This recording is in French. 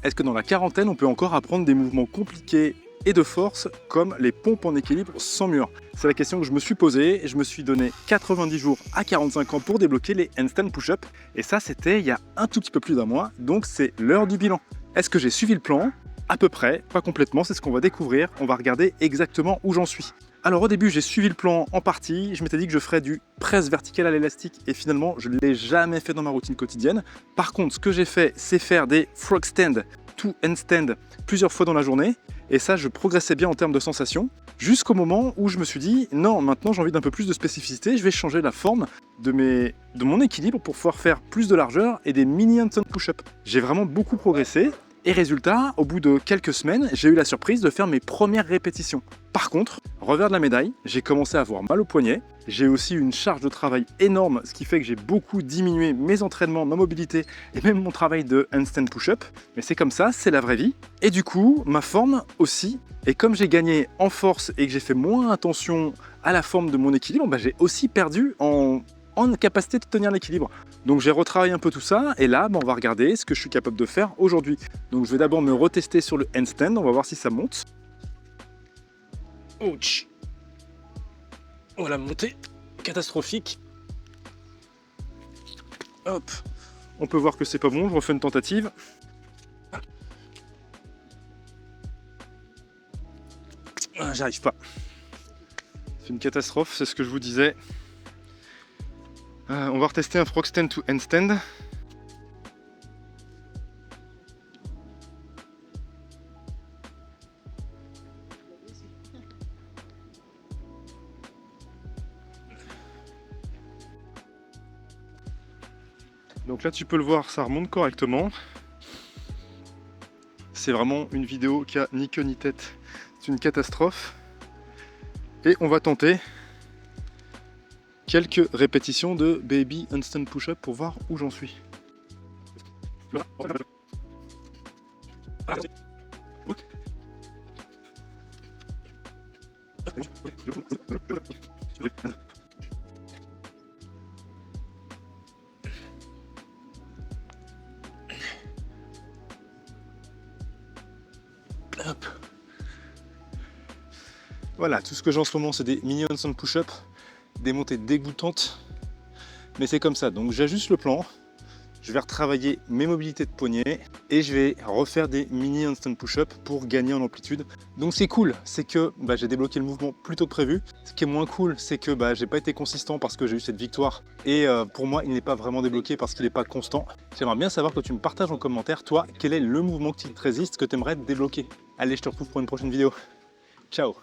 est-ce que dans la quarantaine, on peut encore apprendre des mouvements compliqués et de force comme les pompes en équilibre sans mur? C'est la question que je me suis posée et je me suis donné 90 jours à 45 ans pour débloquer les handstand push-up. Et ça, c'était il y a un tout petit peu plus d'un mois, donc c'est l'heure du bilan. Est-ce que j'ai suivi le plan? À peu près, pas complètement, c'est ce qu'on va découvrir. On va regarder exactement où j'en suis. Alors au début, j'ai suivi le plan en partie. Je m'étais dit que je ferais du presse verticale à l'élastique et finalement, je ne l'ai jamais fait dans ma routine quotidienne. Par contre, ce que j'ai fait, c'est faire des frog stand to handstand plusieurs fois dans la journée. Et ça, je progressais bien en termes de sensations, jusqu'au moment où je me suis dit, non, maintenant j'ai envie d'un peu plus de spécificité, je vais changer la forme de mon équilibre pour pouvoir faire plus de largeur et des mini handstand push-up. J'ai vraiment beaucoup progressé. Et résultat, au bout de quelques semaines, j'ai eu la surprise de faire mes premières répétitions. Par contre, revers de la médaille, j'ai commencé à avoir mal au poignet. J'ai aussi une charge de travail énorme, ce qui fait que j'ai beaucoup diminué mes entraînements, ma mobilité et même mon travail de handstand push-up. Mais c'est comme ça, c'est la vraie vie. Et du coup, ma forme aussi. Et comme j'ai gagné en force et que j'ai fait moins attention à la forme de mon équilibre, j'ai aussi perdu en capacité de tenir l'équilibre. Donc j'ai retravaillé un peu tout ça et là on va regarder ce que je suis capable de faire aujourd'hui. Donc je vais d'abord me retester sur le handstand, on va voir si ça monte. Ouch. Voilà, montée catastrophique. Hop, on peut voir que c'est pas bon, je refais une tentative. Ah, j'arrive pas. C'est une catastrophe, c'est ce que je vous disais. On va retester un frog stand to handstand. Donc là tu peux le voir, ça remonte correctement. C'est vraiment une vidéo qui a ni queue ni tête. C'est une catastrophe. Et on va tenter quelques répétitions de baby handstand push-up pour voir où j'en suis. Hop. Voilà, tout ce que j'ai en ce moment, c'est des mini handstand push-up, des montées dégoûtantes, mais c'est comme ça. Donc j'ajuste le plan, je vais retravailler mes mobilités de poignet et je vais refaire des mini handstand push-up pour gagner en amplitude. Donc c'est cool, c'est que j'ai débloqué le mouvement plus tôt que prévu. Ce qui est moins cool, c'est que j'ai pas été consistant parce que j'ai eu cette victoire et pour moi, il n'est pas vraiment débloqué parce qu'il n'est pas constant. J'aimerais bien savoir que tu me partages en commentaire, toi, quel est le mouvement qui te résiste, que tu aimerais débloquer. Allez, je te retrouve pour une prochaine vidéo. Ciao!